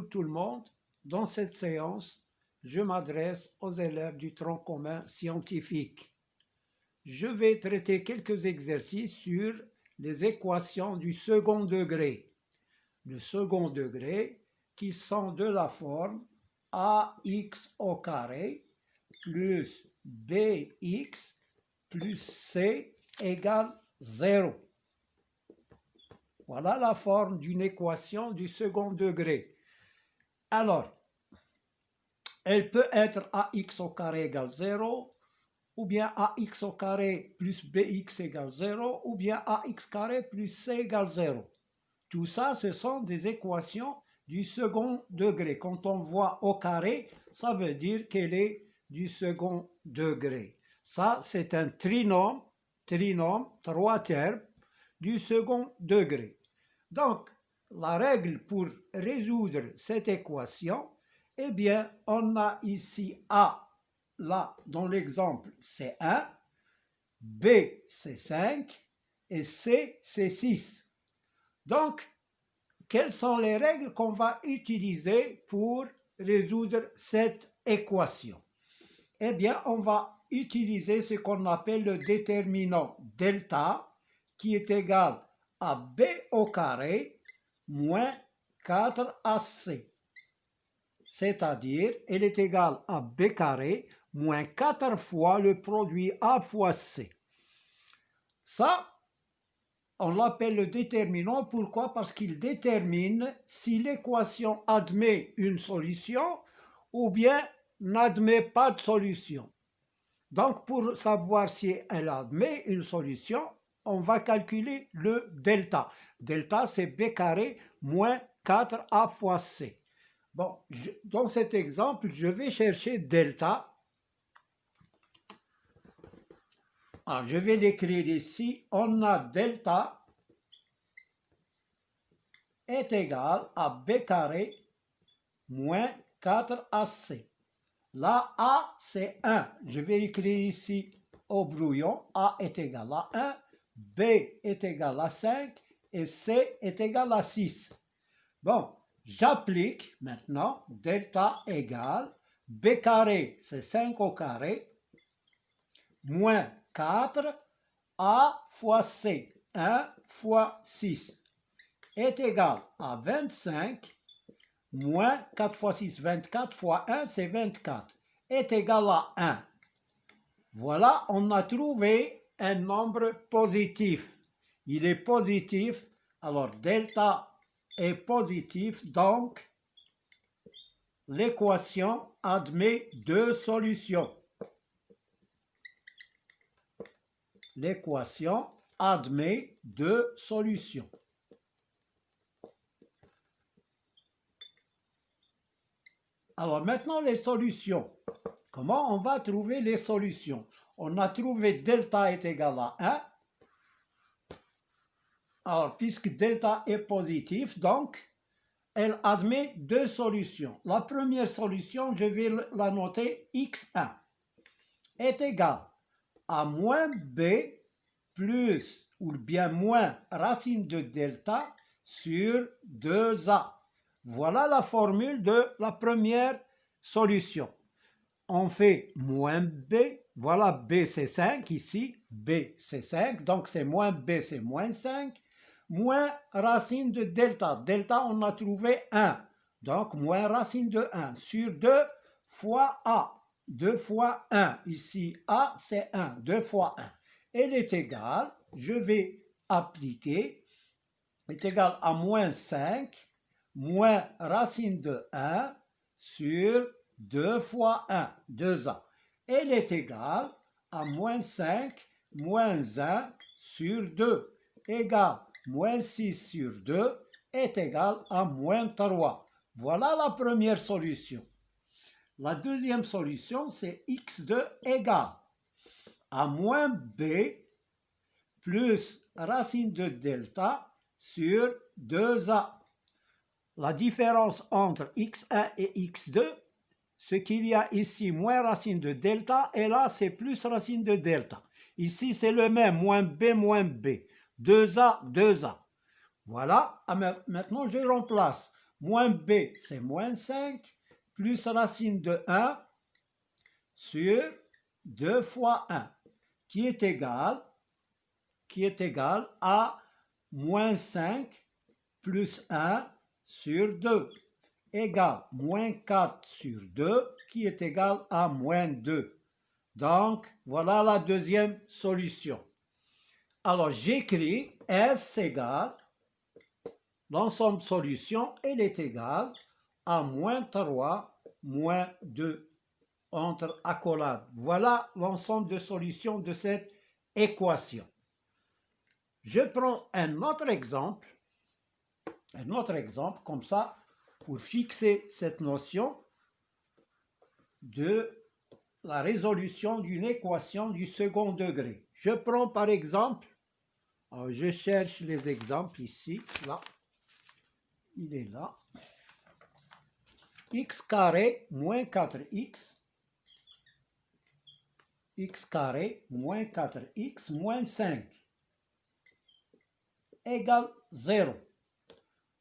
Bonjour tout le monde. Dans cette séance, je m'adresse aux élèves du tronc commun scientifique. Je vais traiter quelques exercices sur les équations du second degré. Le second degré qui sont de la forme ax au carré plus bx plus c égale 0. Voilà la forme d'une équation du second degré. Alors, elle peut être ax au carré égale 0, ou bien ax au carré plus bx égale 0, ou bien ax carré plus c égale 0. Tout ça, ce sont des équations du second degré. Quand on voit au carré, ça veut dire qu'elle est du second degré. Ça, c'est un trinôme, trois termes, du second degré. Donc, la règle pour résoudre cette équation, eh bien, on a ici A, là, dans l'exemple, c'est 1, B, c'est 5, et C, c'est 6. Donc, quelles sont les règles qu'on va utiliser pour résoudre cette équation? Eh bien, on va utiliser ce qu'on appelle le déterminant delta, qui est égal à B au carré moins 4AC. C'est-à-dire, elle est égale à B carré moins 4 fois le produit A fois C. Ça, on l'appelle le déterminant. Pourquoi? Parce qu'il détermine si l'équation admet une solution ou bien n'admet pas de solution. Donc, pour savoir si elle admet une solution, on va calculer le delta. Delta, c'est B carré moins 4A fois C. Bon, dans cet exemple, je vais chercher delta. Alors, je vais l'écrire ici. On a delta est égal à B carré moins 4AC. Là, A, c'est 1. Je vais écrire ici au brouillon. A est égal à 1, B est égal à 5 et C est égal à 6. Bon, j'applique maintenant delta égale B carré, c'est 5 au carré, moins 4, A fois C, 1 fois 6, est égal à 25, moins 4 fois 6, 24 fois 1, c'est 24, est égal à 1. Voilà, on a trouvé un nombre positif. Il est positif, alors delta est positif, donc l'équation admet deux solutions. L'équation admet deux solutions. Alors maintenant les solutions. Comment on va trouver les solutions? On a trouvé delta est égal à 1. Alors puisque delta est positif, donc elle admet deux solutions. La première solution, je vais la noter x1 est égal à moins b plus ou bien moins racine de delta sur 2a. Voilà la formule de la première solution. On fait moins b, voilà b c'est 5 ici, b c'est 5, donc c'est moins b c'est moins 5, moins racine de delta. Delta on a trouvé 1, donc moins racine de 1 sur 2 fois a. 2 fois 1, ici a c'est 1, 2 fois 1. Elle est égale, je vais appliquer, est égale à moins 5, moins racine de 1 sur 2 fois 1, 2a. Elle est égale à moins 5, moins 1 sur 2, égale moins 6 sur 2 est égal à moins 3. Voilà la première solution. La deuxième solution, c'est x2 égale à moins b plus racine de delta sur 2a. La différence entre x1 et x2, ce qu'il y a ici, moins racine de delta, et là, c'est plus racine de delta. Ici, c'est le même, moins b, 2a, 2a. Voilà, maintenant je remplace. Moins b, c'est moins 5, plus racine de 1 sur 2 fois 1, qui est égal à moins 5 plus 1 sur 2, égale moins 4 sur 2, qui est égal à moins 2. Donc, voilà la deuxième solution. Alors, j'écris S égale, l'ensemble solution, elle est égale à moins 3, moins 2, entre accolades. Voilà l'ensemble de solutions de cette équation. Je prends un autre exemple comme ça, pour fixer cette notion de la résolution d'une équation du second degré. Je prends par exemple, je cherche les exemples ici, là, il est là, x carré moins 4x, x carré moins 4x moins 5 égale 0.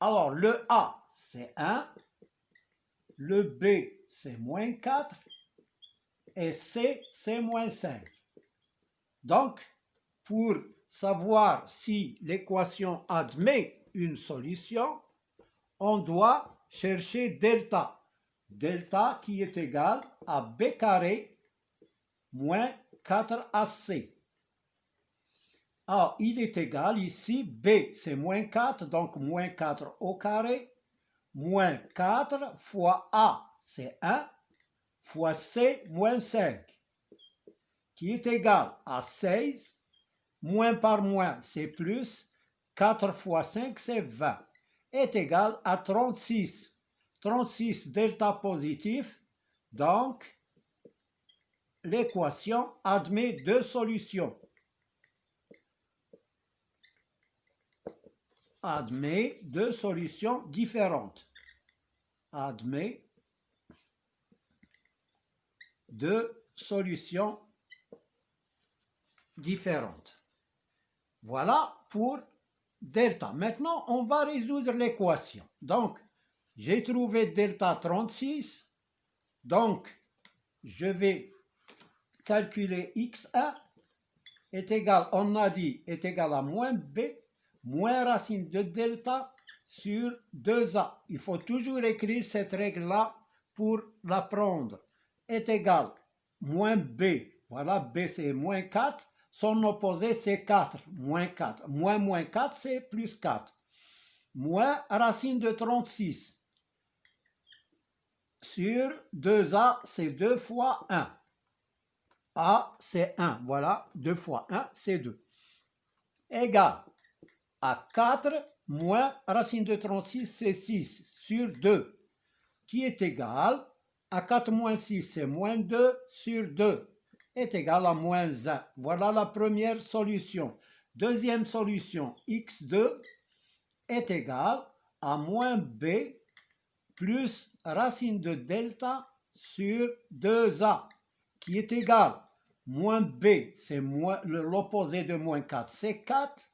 Alors, le A, c'est 1, le B, c'est moins 4, et C, c'est moins 5. Donc, pour savoir si l'équation admet une solution, on doit chercher delta. Delta qui est égal à B carré moins 4AC. Alors, il est égal ici, B c'est moins 4, donc moins 4 au carré, moins 4 fois A c'est 1, fois C moins 5, qui est égal à 16, moins par moins c'est plus, 4 fois 5 c'est 20, est égal à 36. 36 delta positif, donc l'équation admet deux solutions. Admet deux solutions différentes. Admet deux solutions différentes. Voilà pour delta. Maintenant, on va résoudre l'équation. Donc, j'ai trouvé delta 36. Donc, je vais calculer x1 est égal, on a dit, est égal à moins b, moins racine de delta sur 2a. Il faut toujours écrire cette règle-là pour l'apprendre. Est égal moins b, voilà, b c'est moins 4, son opposé c'est 4, moins 4. Moins 4 c'est plus 4. Moins racine de 36 sur 2a, c'est 2 fois 1. A, c'est 1, voilà, 2 fois 1, c'est 2. Égal à 4 moins racine de 36, c'est 6 sur 2, qui est égal à 4 moins 6, c'est moins 2 sur 2, est égal à moins 1. Voilà la première solution. Deuxième solution, x2 est égal à moins b plus racine de delta sur 2a, qui est égal moins b, c'est l'opposé de moins 4, c'est 4,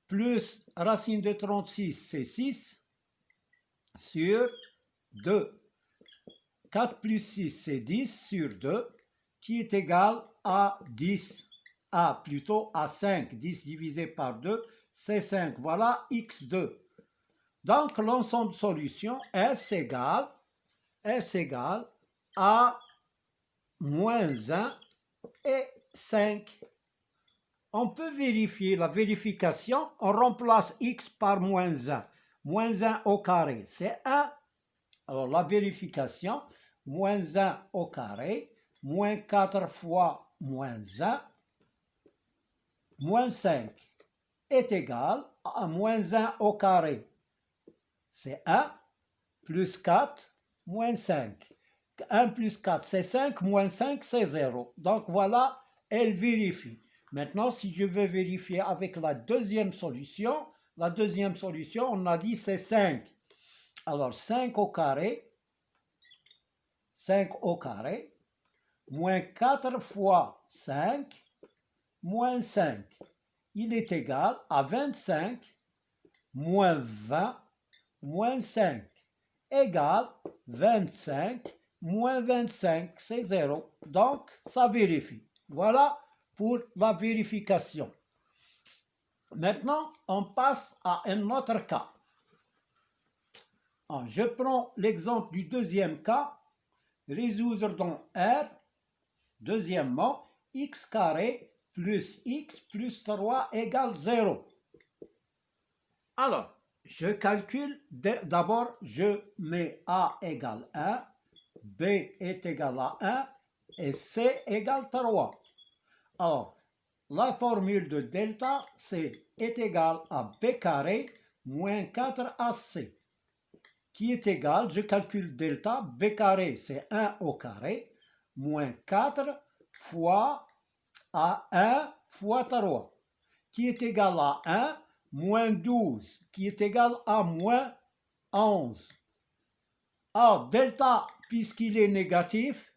plus racine de 36, c'est 6, sur 2. 4 plus 6, c'est 10 sur 2, qui est égal à 10, plutôt à 5. 10 divisé par 2, c'est 5. Voilà x2. Donc, l'ensemble de solutions, S égale à moins 1 et 5. On peut vérifier la vérification, on remplace x par moins 1. Moins 1 au carré, c'est 1. Alors la vérification, moins 1 au carré, moins 4 fois moins 1, moins 5 est égal à moins 1 au carré. C'est 1 plus 4 moins 5. 1 plus 4, c'est 5, moins 5, c'est 0. Donc voilà, elle vérifie. Maintenant, si je veux vérifier avec la deuxième solution, on a dit c'est 5. Alors 5 au carré, moins 4 fois 5, moins 5. Il est égal à 25, moins 20, moins 5. égale 25 moins 25, c'est 0. Donc, ça vérifie. Voilà pour la vérification. Maintenant, on passe à un autre cas. Je prends l'exemple du deuxième cas. Résoudre dans R. Deuxièmement, x carré plus x plus 3 égale 0. Alors, je calcule, d'abord, je mets A égale 1, B est égal à 1 et C égale 3. Alors, la formule de delta, est égale à B carré moins 4AC, qui est égal, je calcule delta, B carré c'est 1 au carré, moins 4 fois à 1 fois 3, qui est égal à 1, moins 12, qui est égal à moins 11. Alors, delta, puisqu'il est négatif,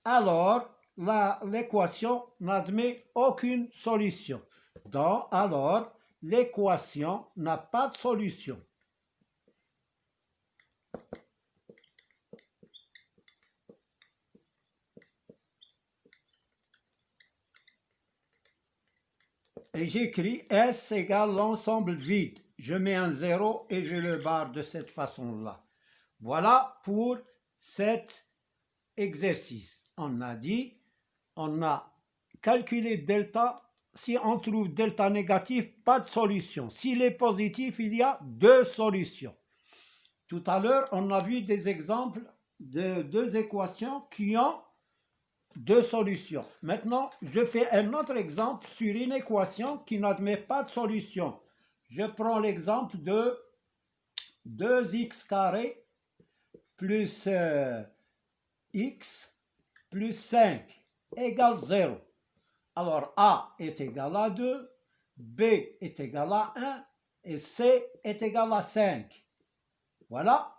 alors l'équation n'admet aucune solution. Donc, alors, l'équation n'a pas de solution. Et j'écris S égale l'ensemble vide. Je mets un 0 et je le barre de cette façon-là. Voilà pour cet exercice. On a dit, on a calculé delta. Si on trouve delta négatif, pas de solution. S'il est positif, il y a deux solutions. Tout à l'heure, on a vu des exemples de deux équations qui ont deux solutions. Maintenant, je fais un autre exemple sur une équation qui n'admet pas de solution. Je prends l'exemple de 2x carré plus x plus 5 égale 0. Alors, A est égal à 2, B est égal à 1 et C est égal à 5. Voilà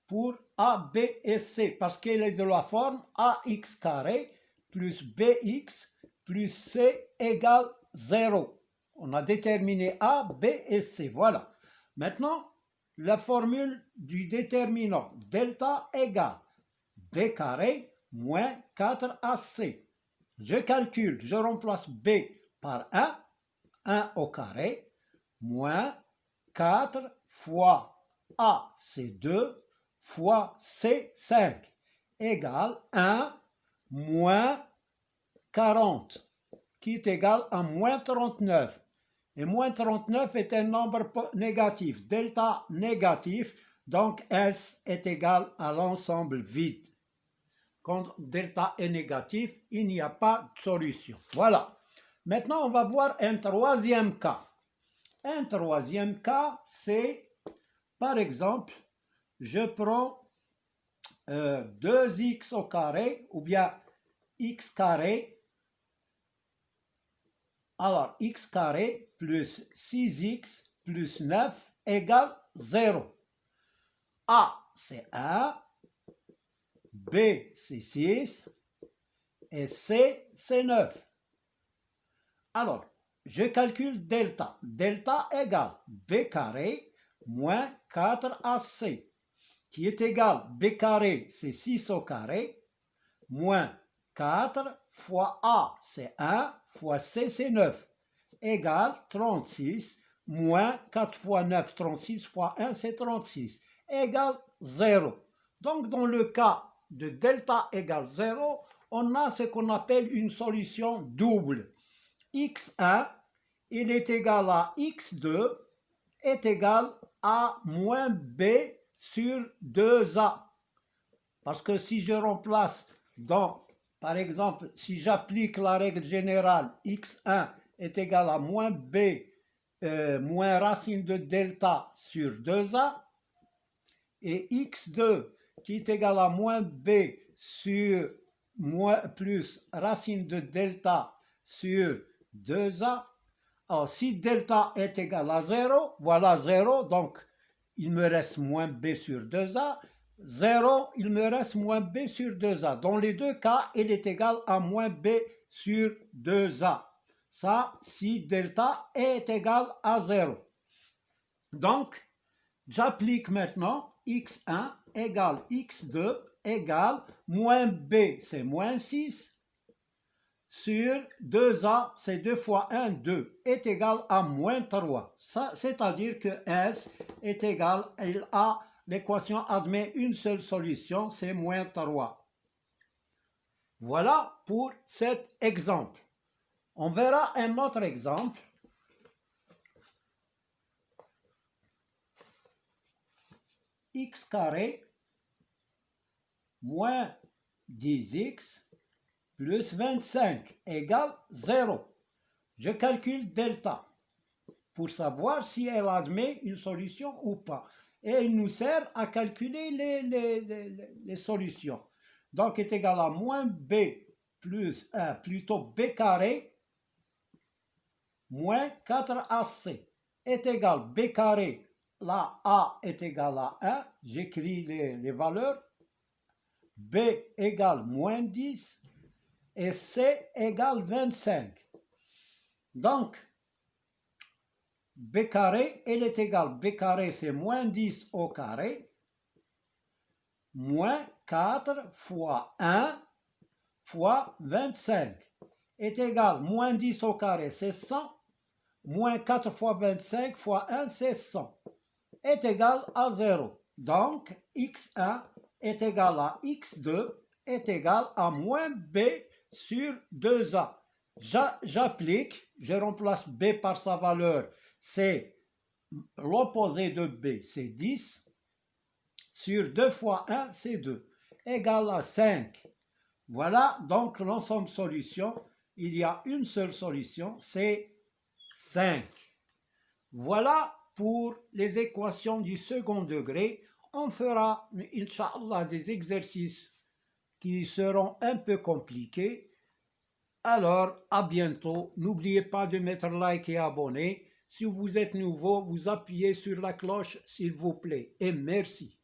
pour A, B et C, parce qu'elle est de la forme AX carré plus BX plus C égale 0. On a déterminé A, B et C. Voilà. Maintenant, la formule du déterminant delta égale B carré moins 4AC. Je calcule, je remplace B par 1 au carré, moins 4 fois A, c'est 2, fois C, 5, égale 1 moins 40, qui est égal à moins 39. Et moins 39 est un nombre négatif, delta négatif, donc S est égal à l'ensemble vide. Quand delta est négatif, il n'y a pas de solution. Voilà. Maintenant, on va voir un troisième cas. Un troisième cas, c'est, par exemple, je prends 2x au carré, ou bien x carré. Alors, x carré plus 6x plus 9 égale 0. A, c'est 1. B, c'est 6. Et C, c'est 9. Alors, je calcule delta. Delta égale B carré moins 4AC, qui est égal, B carré, c'est 6 au carré, moins 4 fois A, c'est 1, fois C, c'est 9, égale 36, moins 4 fois 9, 36 fois 1, c'est 36, égale 0. Donc, dans le cas de delta égale 0, on a ce qu'on appelle une solution double. x1, il est égal à x2, est égal à moins b sur 2a. Parce que si je remplace dans, par exemple, si j'applique la règle générale, x1 est égal à moins b moins racine de delta sur 2a, et x2 qui est égal à moins b sur plus racine de delta sur 2a. Alors, si delta est égal à 0, voilà 0, donc il me reste moins b sur 2a. 0, il me reste moins b sur 2a. Dans les deux cas, il est égal à moins b sur 2a. Ça, si delta est égal à 0. Donc, j'applique maintenant x1 égale x2 égale moins b, c'est moins 6, sur 2a, c'est 2 fois 1, 2, est égal à moins 3. C'est-à-dire que S est égal, l'équation admet une seule solution, c'est moins 3. Voilà pour cet exemple. On verra un autre exemple. X carré moins 10x plus 25 égale 0. Je calcule delta pour savoir si elle admet une solution ou pas. Et il nous sert à calculer les solutions. Donc, est égal à moins b plus plutôt b carré moins 4ac est égal b carré. Là, a est égal à 1. J'écris les valeurs. B égale moins 10 et C égale 25. Donc, B carré, elle est égale, B carré c'est moins 10 au carré, moins 4 fois 1 fois 25 est égal, moins 10 au carré c'est 100, moins 4 fois 25 fois 1 c'est 100, est égal à 0. Donc, x1 est égal à x2 est égal à moins b sur 2a. J'applique, je remplace b par sa valeur, c'est l'opposé de b, c'est 10, sur 2 fois 1, c'est 2, égal à 5. Voilà donc l'ensemble solution. Il y a une seule solution, c'est 5. Voilà pour les équations du second degré. On fera, Inch'Allah, des exercices qui seront un peu compliqués. Alors, à bientôt. N'oubliez pas de mettre like et abonner. Si vous êtes nouveau, vous appuyez sur la cloche, s'il vous plaît. Et merci.